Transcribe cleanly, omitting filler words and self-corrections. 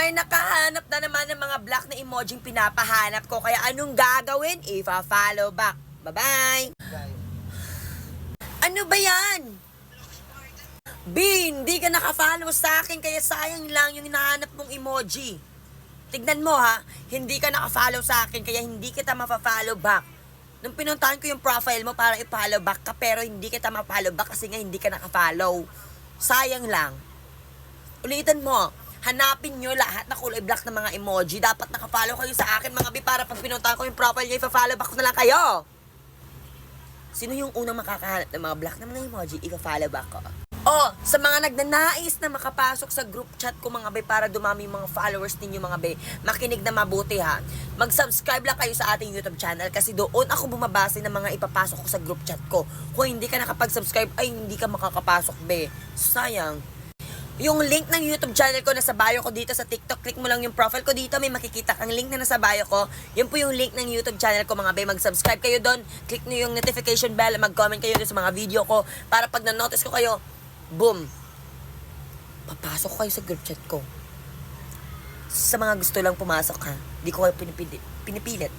May nakahanap na naman ng mga black na emoji pinapahanap ko. Kaya anong gagawin? Ifa-follow back. Bye-bye! Ano ba yan? B, hindi ka nakafollow sa akin kaya sayang lang yung hinahanap mong emoji. Tignan mo ha, hindi ka nakafollow sa akin kaya hindi kita mafa-follow back. Nung pinuntahan ko yung profile mo para i-follow back ka pero hindi kita ma-follow back kasi nga hindi ka nakafollow. Sayang lang. Ulitin mo, hanapin nyo lahat na kulay black na mga emoji. Dapat nakafollow kayo sa akin mga B para pag pinuntahan ko yung profile nyo, i-follow back ko na lang kayo. Sino yung unang makakahanap ng mga black na mga emoji, i-follow back ko? Oh, sa mga nagnanais na makapasok sa group chat ko mga be para dumami yung mga followers ninyo mga be, makinig na mabuti ha. Mag-subscribe lang kayo sa ating YouTube channel kasi doon ako bumabase ng mga ipapasok ko sa group chat ko. Kung hindi ka nakapag-subscribe ay hindi ka makakapasok be. Sayang. Yung link ng YouTube channel ko nasa bio ko dito sa TikTok, click mo lang yung profile ko dito, may makikita kang link na nasa bio ko. Yun po yung link ng YouTube channel ko mga be. Mag-subscribe kayo doon, click nyo yung notification bell, mag-comment kayo doon sa mga video ko para pag na-notice ko kayo, boom! Papasok kayo sa group chat ko. Sa mga gusto lang pumasok ha. Hindi ko kayo pinipilit.